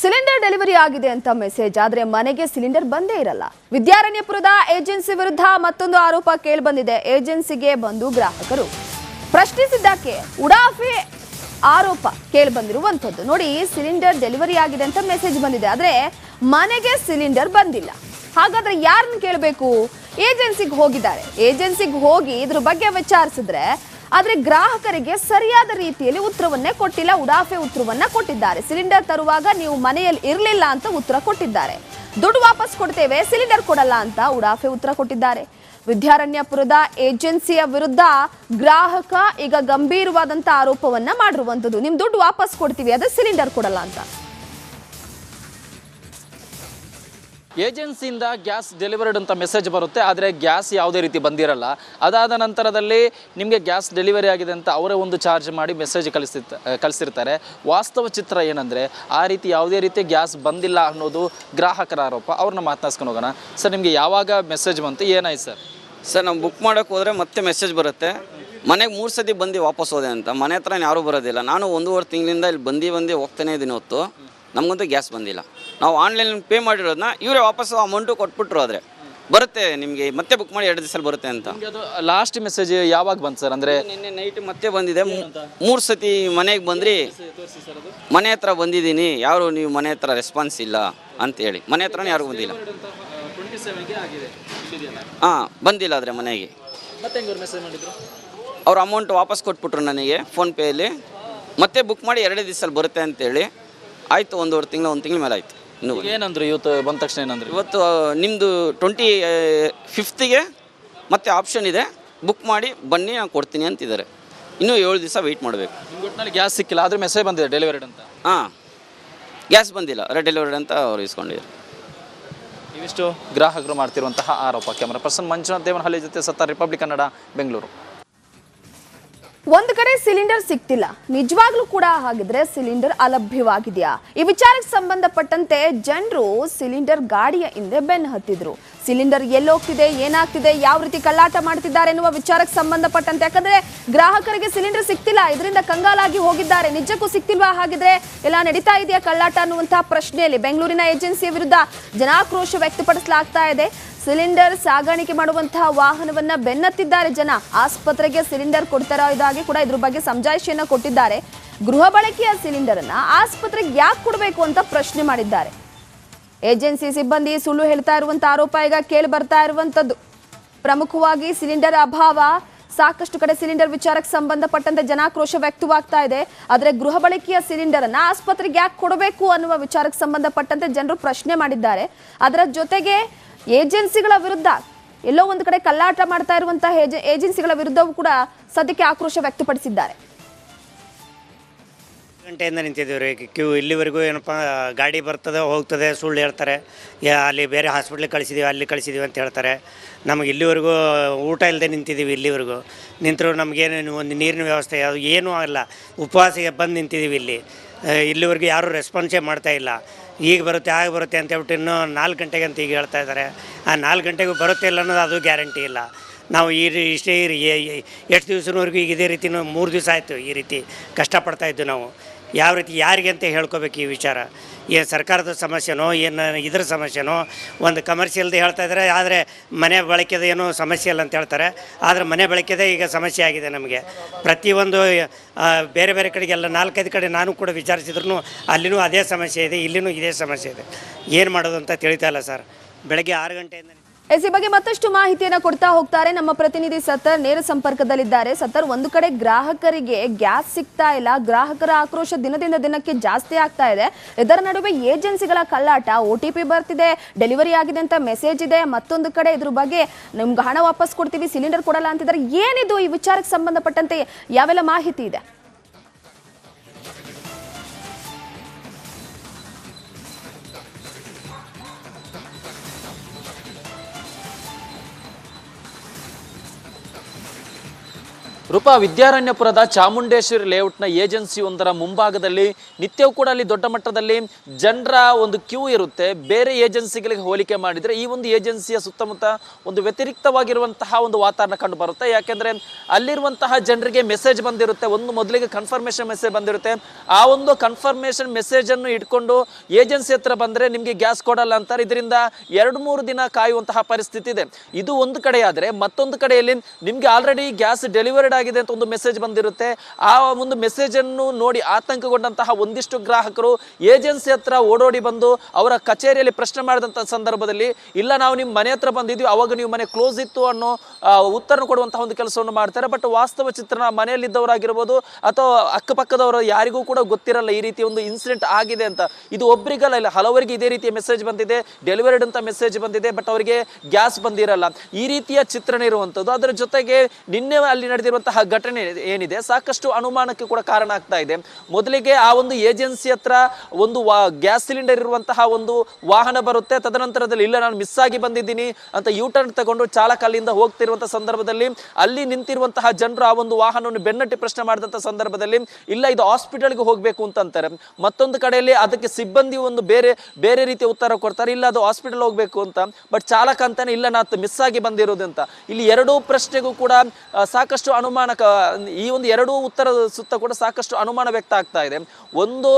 Cylinder delivery ಆಗಿದೆ ಅಂತ message ಆದ್ರೆ ಮನೆಗೆ ಸಿಲಿಂಡರ್ ಬಂದೇ ಇರಲ್ಲ. ವಿದ್ಯಾರಣ್ಯಪುರದ ಏಜೆನ್ಸಿ ವಿರುದ್ಧ ಮತ್ತೊಂದು ಆರೋಪ ಕೇಳಿಬಂದಿದೆ. ಏಜೆನ್ಸಿಗೆ ಬಂದು ಗ್ರಾಹಕರು ಪ್ರಶ್ನಿಸಿದ್ದಕ್ಕೆ ಉಡಾಫೆ ಆರೋಪ ಕೇಳಿಬಂದಿರುವಂತದ್ದು. ನೋಡಿ, ಸಿಲಿಂಡರ್ ಡೆಲಿವರಿ ಆಗಿದೆ ಅಂತ ಮೆಸೇಜ್ ಬಂದಿದೆ, ಆದ್ರೆ ಮನೆಗೆ ಸಿಲಿಂಡರ್ ಬಂದಿಲ್ಲ. ಹಾಗಾದ್ರೆ ಯಾರನ್ನ ಕೇಳಬೇಕು? ಏಜೆನ್ಸಿಗೆ ಹೋಗಿದ್ದಾರೆ. ಏಜೆನ್ಸಿಗೆ ಹೋಗಿ ಇದ್ರ ಬಗ್ಗೆ ವಿಚಾರಿಸಿದ್ರೆ ಆದ್ರೆ ಗ್ರಾಹಕರಿಗೆ ಸರಿಯಾದ ರೀತಿಯಲ್ಲಿ ಉತ್ತರವನ್ನೇ ಕೊಟ್ಟಿಲ್ಲ, ಉಡಾಫೆ ಉತ್ತರವನ್ನ ಕೊಟ್ಟಿದ್ದಾರೆ. ಸಿಲಿಂಡರ್ ತರುವಾಗ ನೀವು ಮನೆಯಲ್ಲಿ ಇರಲಿಲ್ಲ ಅಂತ ಉತ್ತರ ಕೊಟ್ಟಿದ್ದಾರೆ. ದುಡ್ಡು ವಾಪಸ್ ಕೊಡ್ತೇವೆ, ಸಿಲಿಂಡರ್ ಕೊಡಲ್ಲ ಅಂತ ಉಡಾಫೆ ಉತ್ತರ ಕೊಟ್ಟಿದ್ದಾರೆ. ವಿದ್ಯಾರಣ್ಯಪುರದ ಏಜೆನ್ಸಿಯ ವಿರುದ್ಧ ಗ್ರಾಹಕ ಈಗ ಗಂಭೀರವಾದಂತ ಆರೋಪವನ್ನ ಮಾಡಿರುವಂತದ್ದು. ನಿಮ್ ದುಡ್ಡು ವಾಪಸ್ ಕೊಡ್ತೀವಿ, ಅದೇ ಸಿಲಿಂಡರ್ ಕೊಡಲ್ಲ ಅಂತ. ಏಜೆನ್ಸಿಯಿಂದ ಗ್ಯಾಸ್ ಡೆಲಿವರ್ಡ್ ಅಂತ ಮೆಸೇಜ್ ಬರುತ್ತೆ, ಆದರೆ ಗ್ಯಾಸ್ ಯಾವುದೇ ರೀತಿ ಬಂದಿರಲ್ಲ. ಅದಾದ ನಂತರದಲ್ಲಿ ನಿಮಗೆ ಗ್ಯಾಸ್ ಡೆಲಿವರಿ ಆಗಿದೆ ಅಂತ ಅವರೇ ಒಂದು ಚಾರ್ಜ್ ಮಾಡಿ ಮೆಸೇಜ್ ಕಳಿಸಿರ್ತಾರೆ. ವಾಸ್ತವ ಚಿತ್ರ ಏನಂದರೆ ಆ ರೀತಿ ಯಾವುದೇ ರೀತಿ ಗ್ಯಾಸ್ ಬಂದಿಲ್ಲ ಅನ್ನೋದು ಗ್ರಾಹಕರ ಆರೋಪ. ಅವ್ರನ್ನ ಮಾತನಾಡ್ಸ್ಕೊಂಡು ಹೋಗೋಣ. ಸರ್, ನಿಮಗೆ ಯಾವಾಗ ಮೆಸೇಜ್ ಬಂತು, ಏನಾಯ್ತು ಸರ್? ಸರ್, ನಾವು ಬುಕ್ ಮಾಡೋಕ್ಕೆ ಹೋದರೆ ಮತ್ತೆ ಮೆಸೇಜ್ ಬರುತ್ತೆ, ಮನೆಗೆ 3 ಸತಿ ಬಂದು ವಾಪಸ್ ಹೋದೆ ಅಂತ. ಮನೆ ಹತ್ರ ಯಾರೂ ಬರೋದಿಲ್ಲ. ನಾನು 1.5 ತಿಂಗಳಿಂದ ಇಲ್ಲಿ ಬಂದು ಹೋಗ್ತಾನೆ ಇದ್ದೀನಿ ಹೊತ್ತು. ನಮಗಂತೂ ಗ್ಯಾಸ್ ಬಂದಿಲ್ಲ. ನಾವು ಆನ್ಲೈನ್ ಪೇ ಮಾಡಿರೋದನ್ನ ಇವರೇ ವಾಪಸ್ ಅಮೌಂಟು ಕೊಟ್ಬಿಟ್ರು. ಆದರೆ ಬರುತ್ತೆ, ನಿಮಗೆ ಮತ್ತೆ ಬುಕ್ ಮಾಡಿ 2 ದಿವಸ ಬರುತ್ತೆ ಅಂತ. ಅದು ಲಾಸ್ಟ್ ಮೆಸೇಜ್ ಯಾವಾಗ ಬಂತು ಸರ್? ಅಂದರೆ ನಿನ್ನೆ ನೈಟ್ ಮತ್ತೆ ಬಂದಿದೆ. 3 ಸತಿ ಮನೆಗೆ ಬಂದ್ರಿ, ಮನೆ ಹತ್ರ ಬಂದಿದ್ದೀನಿ, ಯಾರು ನೀವು ಮನೆ ಹತ್ರ ರೆಸ್ಪಾನ್ಸ್ ಇಲ್ಲ ಅಂತೇಳಿ. ಮನೆ ಹತ್ರನೇ ಯಾರು ಬಂದಿಲ್ಲ. ಹಾಂ, ಬಂದಿಲ್ಲ. ಆದರೆ ಮನೆಗೆ ಅವ್ರು ಅಮೌಂಟ್ ವಾಪಸ್ ಕೊಟ್ಬಿಟ್ರು ನನಗೆ ಫೋನ್ಪೇಯಲ್ಲಿ. ಮತ್ತೆ ಬುಕ್ ಮಾಡಿ 2 ದಿವಸ ಬರುತ್ತೆ ಅಂತೇಳಿ. ಆಯಿತು, 1.5 ತಿಂಗಳು, 1 ತಿಂಗಳ ಮೇಲೆ ಆಯಿತು. ಇನ್ನು ಏನಂದ್ರು ಇವತ್ತು ಬಂದ ತಕ್ಷಣ? ಏನಂದ್ರೆ ಇವತ್ತು ನಿಮ್ಮದು 25ಗೆ ಮತ್ತೆ ಆಪ್ಷನ್ ಇದೆ, ಬುಕ್ ಮಾಡಿ ಬನ್ನಿ, ನಾನು ಕೊಡ್ತೀನಿ ಅಂತಿದ್ದಾರೆ. ಇನ್ನೂ 7 ದಿವಸ ವೆಯ್ಟ್ ಮಾಡಬೇಕು. ಒಟ್ಟಿನಲ್ಲಿ ಗ್ಯಾಸ್ ಸಿಕ್ಕಿಲ್ಲ, ಆದರೆ ಮೆಸೇಜ್ ಬಂದಿದೆ ಡೆಲಿವರಿಡ್ ಅಂತ. ಹಾಂ, ಗ್ಯಾಸ್ ಬಂದಿಲ್ಲ, ಡೆಲಿವರಿಡ್ ಅಂತ ಅವ್ರು ಇಸ್ಕೊಂಡಿದ್ದಾರೆ. ಇವಿಷ್ಟು ಗ್ರಾಹಕರು ಮಾಡ್ತಿರುವಂತಹ ಆರೋಪ. ಕ್ಯಾಮರಾ ಪರ್ಸನ್ ಮಂಜುನಾಥ್ ದೇವನಹಳ್ಳಿ ಜೊತೆ ಸತ್ತಾರ್, ರಿಪಬ್ಲಿಕ್ ಕನ್ನಡ, ಬೆಂಗಳೂರು. ಒಂದು ಕಡೆ ಸಿಲಿಂಡರ್ ಸಿಗ್ತಿಲ್ಲ, ನಿಜವಾಗ್ಲೂ ಕೂಡ ಹಾಗಿದ್ರೆ ಸಿಲಿಂಡರ್ ಅಲಭ್ಯವಾಗಿದೆಯಾ? ಈ ವಿಚಾರಕ್ಕೆ ಸಂಬಂಧಪಟ್ಟಂತೆ ಜನರು ಸಿಲಿಂಡರ್ ಗಾಡಿಯ ಹಿಂದೆ ಬೆನ್ನು ಹತ್ತಿದ್ರು. ಸಿಲಿಂಡರ್ ಎಲ್ಲೋಗ್ತಿದೆ, ಏನಾಗ್ತಿದೆ, ಯಾವ ರೀತಿ ಕಳ್ಳಾಟ ಮಾಡ್ತಿದ್ದಾರೆ ಎನ್ನುವ ವಿಚಾರಕ್ಕೆ ಸಂಬಂಧಪಟ್ಟಂತೆ. ಯಾಕಂದ್ರೆ ಗ್ರಾಹಕರಿಗೆ ಸಿಲಿಂಡರ್ ಸಿಗ್ತಿಲ್ಲ, ಇದರಿಂದ ಕಂಗಾಲಾಗಿ ಹೋಗಿದ್ದಾರೆ. ನಿಜಕ್ಕೂ ಸಿಗ್ತಿಲ್ವಾ? ಹಾಗಿದ್ರೆ ಎಲ್ಲ ನಡೀತಾ ಇದೆಯಾ ಕಳ್ಳಾಟ ಅನ್ನುವಂತಹ ಪ್ರಶ್ನೆಯಲ್ಲಿ ಬೆಂಗಳೂರಿನ ಏಜೆನ್ಸಿಯ ವಿರುದ್ಧ ಜನಾಕ್ರೋಶ ವ್ಯಕ್ತಪಡಿಸಲಾಗ್ತಾ ಇದೆ. ಸಿಲಿಂಡರ್ ಸಾಗಾಣಿಕೆ ಮಾಡುವಂತಹ ವಾಹನವನ್ನ ಬೆನ್ನತ್ತಿದ್ದಾರೆ ಜನ. ಆಸ್ಪತ್ರೆಗೆ ಸಿಲಿಂಡರ್ ಕೊಡ್ತಾರ ಇದಾಗಿ ಕೂಡ ಇದ್ರ ಬಗ್ಗೆ ಸಮಜಾಯಿಷಿಯನ್ನ ಕೊಟ್ಟಿದ್ದಾರೆ. ಗೃಹ ಬಳಕೆಯ ಸಿಲಿಂಡರ್ ಅನ್ನ ಆಸ್ಪತ್ರೆಗೆ ಯಾಕೆ ಕೊಡಬೇಕು ಅಂತ ಪ್ರಶ್ನೆ ಮಾಡಿದ್ದಾರೆ. ಏಜೆನ್ಸಿ ಸಿಬ್ಬಂದಿ ಸುಳ್ಳು ಹೇಳ್ತಾ ಇರುವಂತ ಆರೋಪ ಈಗ ಕೇಳಿ ಬರ್ತಾ ಇರುವಂತದ್ದು. ಪ್ರಮುಖವಾಗಿ ಸಿಲಿಂಡರ್ ಅಭಾವ, ಸಾಕಷ್ಟು ಕಡೆ ಸಿಲಿಂಡರ್ ವಿಚಾರಕ್ಕೆ ಸಂಬಂಧಪಟ್ಟಂತೆ ಜನಾಕ್ರೋಶ ವ್ಯಕ್ತವಾಗ್ತಾ ಇದೆ. ಆದ್ರೆ ಗೃಹ ಬಳಕೆಯ ಸಿಲಿಂಡರ್ ಅನ್ನ ಆಸ್ಪತ್ರೆಗೆ ಯಾಕೆ ಕೊಡಬೇಕು ಅನ್ನುವ ವಿಚಾರಕ್ಕೆ ಸಂಬಂಧಪಟ್ಟಂತೆ ಜನರು ಪ್ರಶ್ನೆ ಮಾಡಿದ್ದಾರೆ. ಅದರ ಜೊತೆಗೆ ಏಜೆನ್ಸಿಗಳ ವಿರುದ್ಧ ಎಲ್ಲೋ ಒಂದು ಕಡೆ ಕಳ್ಳಾಟ ಮಾಡ್ತಾ ಇರುವಂತಹ ಏಜೆನ್ಸಿಗಳ ವಿರುದ್ಧವೂ ಕೂಡ ಸದ್ಯಕ್ಕೆ ಆಕ್ರೋಶ ವ್ಯಕ್ತಪಡಿಸಿದ್ದಾರೆ. ಗಂಟೆಯಿಂದ ನಿಂತಿದ್ದೀವಿ ರೀ ಕ್ಯೂ. ಇಲ್ಲಿವರೆಗೂ ಏನಪ್ಪ, ಗಾಡಿ ಬರ್ತದೆ ಹೋಗ್ತದೆ, ಸುಳ್ಳು ಹೇಳ್ತಾರೆ. ಅಲ್ಲಿ ಬೇರೆ ಹಾಸ್ಪಿಟ್ಲಿಗೆ ಕಳಿಸಿದ್ದೀವಿ, ಅಲ್ಲಿ ಕಳಿಸಿದ್ದೀವಿ ಅಂತ ಹೇಳ್ತಾರೆ. ನಮಗೆ ಇಲ್ಲಿವರೆಗೂ ಊಟ ಇಲ್ಲದೆ ನಿಂತಿದ್ದೀವಿ. ಇಲ್ಲಿವರೆಗೂ ನಿಂತರೂ ನಮಗೇನು ಒಂದು ನೀರಿನ ವ್ಯವಸ್ಥೆ ಅದು ಏನೂ ಆಗಲ್ಲ. ಉಪವಾಸಿಗೆ ಬಂದು ನಿಂತಿದ್ದೀವಿ ಇಲ್ಲಿ. ಇಲ್ಲಿವರೆಗೂ ಯಾರೂ ರೆಸ್ಪಾನ್ಸೇ ಮಾಡ್ತಾಯಿಲ್ಲ. ಈಗ ಬರುತ್ತೆ, ಆಗ ಬರುತ್ತೆ ಅಂತ ಹೇಳ್ಬಿಟ್ಟು ಇನ್ನೂ 4 ಗಂಟೆಗೆ ಅಂತ ಈಗ ಹೇಳ್ತಾ ಇದ್ದಾರೆ. ಆ 4 ಗಂಟೆಗೂ ಬರುತ್ತೆ ಇಲ್ಲ ಅನ್ನೋದು ಅದು ಗ್ಯಾರಂಟಿ ಇಲ್ಲ. ನಾವು ಇಷ್ಟೇ ಎಷ್ಟು ದಿವಸನವರೆಗೂ ಈಗ ಇದೇ ರೀತಿ 3 ದಿವಸ ಆಯಿತು ಈ ರೀತಿ ಕಷ್ಟಪಡ್ತಾಯಿದ್ದು ನಾವು. ಯಾವ ರೀತಿ ಯಾರಿಗೆ ಅಂತ ಹೇಳ್ಕೊಬೇಕು ಈ ವಿಚಾರ? ಏನು ಸರ್ಕಾರದ ಸಮಸ್ಯೆನೋ, ಏನು ಇದ್ರ ಸಮಸ್ಯೆನೋ? ಒಂದು ಕಮರ್ಷಿಯಲ್ದು ಹೇಳ್ತಾ ಇದ್ದಾರೆ, ಆದರೆ ಮನೆ ಬಳಕೆದ ಏನೋ ಸಮಸ್ಯೆ ಇಲ್ಲ ಅಂತ ಹೇಳ್ತಾರೆ. ಆದರೆ ಮನೆ ಬಳಕೆದೇ ಈಗ ಸಮಸ್ಯೆ ಆಗಿದೆ ನಮಗೆ. ಪ್ರತಿಯೊಂದು ಬೇರೆ ಬೇರೆ ಕಡೆಗೆಲ್ಲ 4-5 ಕಡೆ ನಾನು ಕೂಡ ವಿಚಾರಿಸಿದ್ರು ಅಲ್ಲಿನೂ ಅದೇ ಸಮಸ್ಯೆ ಇದೆ, ಇಲ್ಲಿನೂ ಇದೇ ಸಮಸ್ಯೆ ಇದೆ. ಏನು ಮಾಡೋದು ಅಂತ ತಿಳಿತಾ ಇಲ್ಲ ಸರ್. ಬೆಳಗ್ಗೆ 6 ಗಂಟೆಯಿಂದ ಈ ಬಗ್ಗೆ ಮತ್ತಷ್ಟು ಮಾಹಿತಿಯನ್ನು ಕೊಡ್ತಾ ಹೋಗ್ತಾರೆ ನಮ್ಮ ಪ್ರತಿನಿಧಿ ಸತ್ತರ್, ನೇರ ಸಂಪರ್ಕದಲ್ಲಿದ್ದಾರೆ. ಸತ್ತರ್, ಒಂದು ಕಡೆ ಗ್ರಾಹಕರಿಗೆ ಗ್ಯಾಸ್ ಸಿಗ್ತಾ ಇಲ್ಲ, ಗ್ರಾಹಕರ ಆಕ್ರೋಶ ದಿನದಿಂದ ದಿನಕ್ಕೆ ಜಾಸ್ತಿ ಆಗ್ತಾ ಇದೆ. ಇದರ ನಡುವೆ ಏಜೆನ್ಸಿಗಳ ಕಳ್ಳಾಟ, OTP ಬರ್ತಿದೆ, ಡೆಲಿವರಿ ಆಗಿದೆ ಅಂತ ಮೆಸೇಜ್ ಇದೆ. ಮತ್ತೊಂದು ಕಡೆ ಇದ್ರ ಬಗ್ಗೆ ನಿಮ್ಗೆ ಹಣ ವಾಪಸ್ ಕೊಡ್ತೀವಿ, ಸಿಲಿಂಡರ್ ಕೊಡಲ್ಲ ಅಂತಿದ್ದಾರೆ. ಏನಿದು? ಈ ವಿಚಾರಕ್ಕೆ ಸಂಬಂಧಪಟ್ಟಂತೆ ಯಾವೆಲ್ಲ ಮಾಹಿತಿ ಇದೆ? ರೂಪಾ, ವಿದ್ಯಾರಣ್ಯಪುರದ ಚಾಮುಂಡೇಶ್ವರಿ ಲೇಔಟ್ನ ಏಜೆನ್ಸಿ ಒಂದರ ಮುಂಭಾಗದಲ್ಲಿ ನಿತ್ಯವೂ ಕೂಡ ಅಲ್ಲಿ ದೊಡ್ಡ ಮಟ್ಟದಲ್ಲಿ ಜನರ ಒಂದು ಕ್ಯೂ ಇರುತ್ತೆ. ಬೇರೆ ಏಜೆನ್ಸಿಗಳಿಗೆ ಹೋಲಿಕೆ ಮಾಡಿದರೆ ಈ ಒಂದು ಏಜೆನ್ಸಿಯ ಸುತ್ತಮುತ್ತ ಒಂದು ವ್ಯತಿರಿಕ್ತವಾಗಿರುವಂತಹ ಒಂದು ವಾತಾವರಣ ಕಂಡು ಬರುತ್ತೆ. ಯಾಕೆಂದರೆ ಅಲ್ಲಿರುವಂತಹ ಜನರಿಗೆ ಮೆಸೇಜ್ ಬಂದಿರುತ್ತೆ, ಒಂದು ಮೊದಲಿಗೆ ಕನ್ಫರ್ಮೇಷನ್ ಮೆಸೇಜ್ ಬಂದಿರುತ್ತೆ. ಆ ಒಂದು ಕನ್ಫರ್ಮೇಷನ್ ಮೆಸೇಜನ್ನು ಇಟ್ಕೊಂಡು ಏಜೆನ್ಸಿ ಹತ್ರ ಬಂದರೆ ನಿಮಗೆ ಗ್ಯಾಸ್ ಕೊಡಲ್ಲ ಅಂತಾರೆ. ಇದರಿಂದ 2-3 ದಿನ ಕಾಯುವಂತಹ ಪರಿಸ್ಥಿತಿ ಇದೆ. ಇದು ಒಂದು ಕಡೆ ಆದರೆ, ಮತ್ತೊಂದು ಕಡೆಯಲ್ಲಿ ನಿಮಗೆ ಆಲ್ರೆಡಿ ಗ್ಯಾಸ್ ಡೆಲಿವರ್ಡ್ ಆಗಿದೆ ಅಂತ ಒಂದು ಮೆಸೇಜ್ ಬಂದಿರುತ್ತೆ. ಆ ಒಂದು ಮೆಸೇಜ್ ಅನ್ನು ನೋಡಿ ಆತಂಕಗೊಂಡಂತಹ ಒಂದಿಷ್ಟು ಗ್ರಾಹಕರು ಏಜೆನ್ಸಿ ಹತ್ರ ಓಡೋಡಿ ಬಂದು ಅವರ ಕಚೇರಿಯಲ್ಲಿ ಪ್ರಶ್ನೆ ಮಾಡಿದಂತಹ ಸಂದರ್ಭದಲ್ಲಿ, ಇಲ್ಲ ನಾವು ನಿಮ್ಮ ಮನೆ ಹತ್ರ ಬಂದಿದ್ವಿ, ಅವಾಗ ನೀವು ಮನೆ ಕ್ಲೋಸ್ ಇತ್ತು ಅನ್ನೋ ಉತ್ತರ ಕೊಡುವಂತಹ ಒಂದು ಕೆಲಸವನ್ನು ಮಾಡ್ತಾರೆ. ಬಟ್ ವಾಸ್ತವ ಚಿತ್ರಣ ಮನೆಯಲ್ಲಿದ್ದವರಾಗಿರ್ಬೋದು ಅಥವಾ ಅಕ್ಕಪಕ್ಕದವರು ಯಾರಿಗೂ ಕೂಡ ಗೊತ್ತಿರಲ್ಲ ಈ ರೀತಿ ಒಂದು ಇನ್ಸಿಡೆಂಟ್ ಆಗಿದೆ ಅಂತ. ಇದು ಒಬ್ಬರಿಗಲ್ಲ, ಇಲ್ಲ ಹಲವರಿಗೆ ಇದೇ ರೀತಿಯ ಮೆಸೇಜ್ ಬಂದಿದೆ, ಡೆಲಿವರ್ಡ್ ಅಂತ ಮೆಸೇಜ್ ಬಂದಿದೆ, ಬಟ್ ಅವರಿಗೆ ಗ್ಯಾಸ್ ಬಂದಿರಲ್ಲ. ಈ ರೀತಿಯ ಚಿತ್ರಣ ಇರುವಂಥದ್ದು. ಅದರ ಜೊತೆಗೆ ನಿನ್ನೆ ಅಲ್ಲಿ ನಡೆದಿರುವಂತಹ ಘಟನೆ ಏನಿದೆ ಸಾಕಷ್ಟು ಅನುಮಾನಕ್ಕೆ ಕೂಡ ಕಾರಣ ಆಗ್ತಾ ಇದೆ. ಮೊದಲಿಗೆ ಆ ಒಂದು ಏಜೆನ್ಸಿ ಹತ್ರ ಒಂದು ಗ್ಯಾಸ್ ಸಿಲಿಂಡರ್ ಇರುವಂತಹ ಒಂದು ವಾಹನ ಬರುತ್ತೆ. ತದನಂತರದಲ್ಲಿ ಇಲ್ಲ ನಾನು ಮಿಸ್ ಆಗಿ ಬಂದಿದ್ದೀನಿ ಅಂತ ಯೂಟರ್ನ್ ತಗೊಂಡು ಚಾಲಕ ಅಲ್ಲಿಂದ ಹೋಗ್ತಿರುವಂತಹ ಸಂದರ್ಭದಲ್ಲಿ ಅಲ್ಲಿ ನಿಂತಿರುವಂತಹ ಜನರು ಆ ಒಂದು ವಾಹನವನ್ನು ಬೆನ್ನಟ್ಟಿ ಪ್ರಶ್ನೆ ಮಾಡಿದಂಥ ಸಂದರ್ಭದಲ್ಲಿ, ಇಲ್ಲ ಇದು ಹಾಸ್ಪಿಟಲ್ಗೆ ಹೋಗಬೇಕು ಅಂತ ಅಂತಾರೆ. ಮತ್ತೊಂದು ಕಡೆಯಲ್ಲಿ ಅದಕ್ಕೆ ಸಿಬ್ಬಂದಿ ಒಂದು ಬೇರೆ ಬೇರೆ ರೀತಿಯ ಉತ್ತರ ಕೊಡ್ತಾರೆ, ಇಲ್ಲ ಅದು ಹಾಸ್ಪಿಟಲ್ ಹೋಗಬೇಕು ಅಂತ. ಬಟ್ ಚಾಲಕ ಅಂತಾನೆ ಇಲ್ಲ ನಾನು ಮಿಸ್ ಆಗಿ ಬಂದಿರೋದು ಅಂತ. ಇಲ್ಲಿ ಎರಡೂ ಪ್ರಶ್ನೆಗೂ ಕೂಡ ಸಾಕಷ್ಟು ಅನುಮಾನ, ಈ ಒಂದು ಎರಡೂ ಉತ್ತರದ ಸುತ್ತ ಕೂಡ ಸಾಕಷ್ಟು ಅನುಮಾನ ವ್ಯಕ್ತ ಆಗ್ತಾ ಇದೆ. ಒಂದು,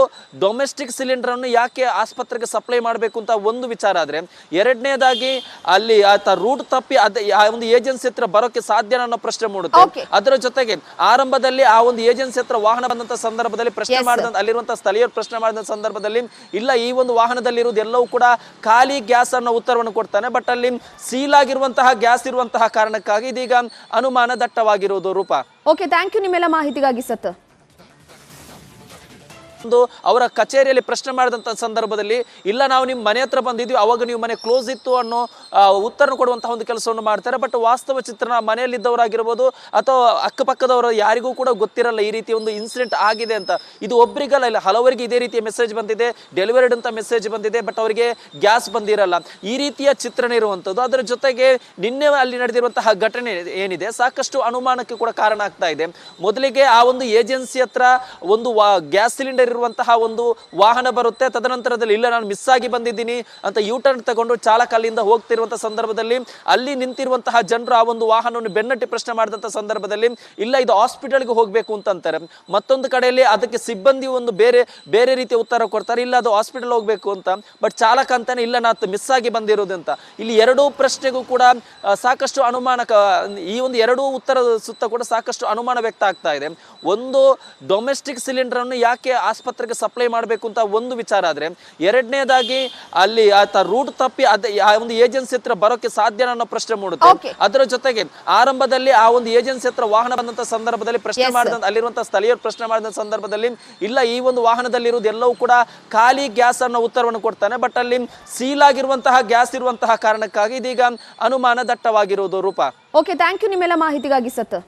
ಡೊಮೆಸ್ಟಿಕ್ ಸಿಲಿಂಡರ್ ಅನ್ನು ಯಾಕೆ ಆಸ್ಪತ್ರೆಗೆ ಸಪ್ಲೈ ಮಾಡಬೇಕು ಅಂತ ಒಂದು ವಿಚಾರ ಆದ್ರೆ, ಎರಡನೇದಾಗಿ ಅಲ್ಲಿ ಆತ ರೂಟ್ ತಪ್ಪಿ ಆ ಒಂದು ಏಜೆನ್ಸಿ ಹತ್ರ ಬರೋಕೆ ಸಾಧ್ಯ ಅನ್ನೋ ಪ್ರಶ್ನೆ ಮೂಡುತ್ತೆ. ಅದರ ಜೊತೆಗೆ ಆರಂಭದಲ್ಲಿ ಆ ಒಂದು ಏಜೆನ್ಸಿ ಹತ್ರ ವಾಹನ ಬಂದಂತ ಸಂದರ್ಭದಲ್ಲಿ ಪ್ರಶ್ನೆ ಮಾಡಿದ ಅಲ್ಲಿರುವಂತಹ ಸ್ಥಳೀಯರು ಪ್ರಶ್ನೆ ಮಾಡಿದ ಸಂದರ್ಭದಲ್ಲಿ, ಇಲ್ಲ ಈ ಒಂದು ವಾಹನದಲ್ಲಿರುವುದು ಎಲ್ಲವೂ ಕೂಡ ಖಾಲಿ ಗ್ಯಾಸ್ ಅನ್ನೋ ಉತ್ತರವನ್ನು ಕೊಡ್ತಾನೆ. ಬಟ್ ಅಲ್ಲಿ ಸೀಲ್ ಆಗಿರುವಂತಹ ಗ್ಯಾಸ್ ಇರುವಂತಹ ಕಾರಣಕ್ಕಾಗಿ ಇದೀಗ ಅನುಮಾನ ದಟ್ಟವಾಗಿರುವುದು. ರೂಪಾ, ಓಕೆ, ಥ್ಯಾಂಕ್ ಯು ನಿಮ್ಮೆಲ್ಲ ಮಾಹಿತಿಗಾಗಿ ಸತ್. ಅವರ ಕಚೇರಿಯಲ್ಲಿ ಪ್ರಶ್ನೆ ಮಾಡಿದಂಥ ಸಂದರ್ಭದಲ್ಲಿ, ಇಲ್ಲ ನಾವು ನಿಮ್ಮ ಮನೆ ಹತ್ರ ಬಂದಿದ್ವಿ, ಅವಾಗ ನೀವು ಮನೆ ಕ್ಲೋಸ್ ಇತ್ತು ಅನ್ನೋ ಉತ್ತರ ಕೊಡುವಂತಹ ಒಂದು ಕೆಲಸವನ್ನು ಮಾಡ್ತಾರೆ. ಬಟ್ ವಾಸ್ತವ ಚಿತ್ರಣ ಮನೆಯಲ್ಲಿದ್ದವರಾಗಿರ್ಬೋದು ಅಥವಾ ಅಕ್ಕಪಕ್ಕದವರು ಯಾರಿಗೂ ಕೂಡ ಗೊತ್ತಿರಲ್ಲ ಈ ರೀತಿ ಒಂದು ಇನ್ಸಿಡೆಂಟ್ ಆಗಿದೆ ಅಂತ. ಇದು ಒಬ್ಬರಿಗಲ್ಲ, ಇಲ್ಲ ಹಲವರಿಗೆ ಇದೇ ರೀತಿಯ ಮೆಸೇಜ್ ಬಂದಿದೆ, ಡೆಲಿವರ್ಡ್ ಅಂತ ಮೆಸೇಜ್ ಬಂದಿದೆ, ಬಟ್ ಅವರಿಗೆ ಗ್ಯಾಸ್ ಬಂದಿರಲ್ಲ. ಈ ರೀತಿಯ ಚಿತ್ರಣ ಇರುವಂಥದ್ದು. ಅದರ ಜೊತೆಗೆ ನಿನ್ನೆ ಅಲ್ಲಿ ನಡೆದಿರುವಂತಹ ಘಟನೆ ಏನಿದೆ ಸಾಕಷ್ಟು ಅನುಮಾನಕ್ಕೆ ಕೂಡ ಕಾರಣ ಆಗ್ತಾ ಇದೆ. ಮೊದಲಿಗೆ ಆ ಒಂದು ಏಜೆನ್ಸಿ ಹತ್ರ ಒಂದು ಗ್ಯಾಸ್ ಸಿಲಿಂಡರ್ ಇರುವಂತಹ ಒಂದು ವಾಹನ ಬರುತ್ತೆ. ತದನಂತರದಲ್ಲಿ ಇಲ್ಲ ನಾನು ಮಿಸ್ ಆಗಿ ಬಂದಿದ್ದೀನಿ ಅಂತ ಯೂಟರ್ನ್ ತಗೊಂಡು ಚಾಲಕ ಅಲ್ಲಿಂದ ಹೋಗ್ತಿರುವಂತಹ ಸಂದರ್ಭದಲ್ಲಿ ಅಲ್ಲಿ ನಿಂತಿರುವಂತಹ ಜನರು ಆ ಒಂದು ವಾಹನವನ್ನು ಬೆನ್ನಟ್ಟಿ ಪ್ರಶ್ನೆ ಮಾಡಿದಂಥ ಸಂದರ್ಭದಲ್ಲಿ, ಇಲ್ಲ ಇದು ಹಾಸ್ಪಿಟಲ್ಗೆ ಹೋಗಬೇಕು ಅಂತ ಅಂತಾರೆ. ಮತ್ತೊಂದು ಕಡೆಯಲ್ಲಿ ಅದಕ್ಕೆ ಸಿಬ್ಬಂದಿ ಒಂದು ಬೇರೆ ಬೇರೆ ರೀತಿಯ ಉತ್ತರ ಕೊಡ್ತಾರೆ, ಇಲ್ಲ ಅದು ಹಾಸ್ಪಿಟಲ್ ಹೋಗಬೇಕು ಅಂತ. ಬಟ್ ಚಾಲಕ ಅಂತಾನೆ ಇಲ್ಲ ನಾನು ಮಿಸ್ ಆಗಿ ಬಂದಿರೋದು ಅಂತ. ಇಲ್ಲಿ ಎರಡೂ ಪ್ರಶ್ನೆಗೂ ಕೂಡ ಸಾಕಷ್ಟು ಅನುಮಾನ, ಈ ಒಂದು ಎರಡೂ ಉತ್ತರದ ಸುತ್ತ ಕೂಡ ಸಾಕಷ್ಟು ಅನುಮಾನ ವ್ಯಕ್ತ ಆಗ್ತಾ ಇದೆ. ಒಂದು, ಡೊಮೆಸ್ಟಿಕ್ ಸಿಲಿಂಡರ್ ಅನ್ನು ಯಾಕೆ ಆಸ್ಪತ್ರೆಗೆ ಸಪ್ಲೈ ಮಾಡಬೇಕು ಅಂತ ಒಂದು ವಿಚಾರ ಆದ್ರೆ, ಎರಡನೇದಾಗಿ ಅಲ್ಲಿ ಆತ ರೂಟ್ ತಪ್ಪಿ ಆ ಒಂದು ಏಜೆನ್ಸಿ ಹತ್ರ ಬರೋಕೆ ಸಾಧ್ಯ ಅನ್ನೋ ಪ್ರಶ್ನೆ ಮೂಡುತ್ತೆ. ಅದರ ಜೊತೆಗೆ ಆರಂಭದಲ್ಲಿ ಆ ಒಂದು ಏಜೆನ್ಸಿ ಹತ್ರ ವಾಹನ ಬಂದಂತ ಸಂದರ್ಭದಲ್ಲಿ ಪ್ರಶ್ನೆ ಮಾಡಿದ ಅಲ್ಲಿರುವಂತಹ ಸ್ಥಳೀಯರು ಪ್ರಶ್ನೆ ಮಾಡಿದ ಸಂದರ್ಭದಲ್ಲಿ, ಇಲ್ಲ ಈ ಒಂದು ವಾಹನದಲ್ಲಿರುವುದು ಎಲ್ಲವೂ ಕೂಡ ಖಾಲಿ ಗ್ಯಾಸ್ ಅನ್ನೋ ಉತ್ತರವನ್ನು ಕೊಡ್ತಾನೆ. ಬಟ್ ಅಲ್ಲಿ ಸೀಲ್ ಆಗಿರುವಂತಹ ಗ್ಯಾಸ್ ಇರುವಂತಹ ಕಾರಣಕ್ಕಾಗಿ ಇದೀಗ ಅನುಮಾನ ದಟ್ಟವಾಗಿರುವುದು. ರೂಪಾ, ಓಕೆ, ಥ್ಯಾಂಕ್ ಯು ನಿಮ್ಮೆಲ್ಲ ಮಾಹಿತಿಗಾಗಿ ಸತ್.